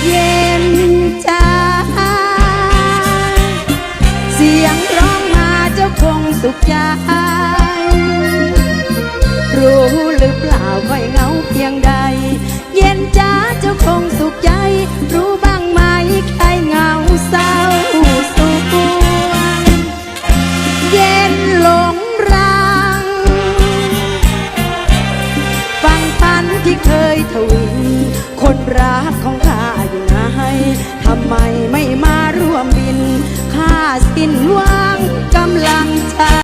เย็นจ้าเสียงร้องมาเจ้าคงสุขใจรู้หรือเปล่าว่าเหงาเพียงใดเย็นจ้าเจ้าคงสุขใจรู้บ้างไหมใครเหงาเศร้าสุขเย็นหลงรังฟังพันที่เคยทวินคนรักของ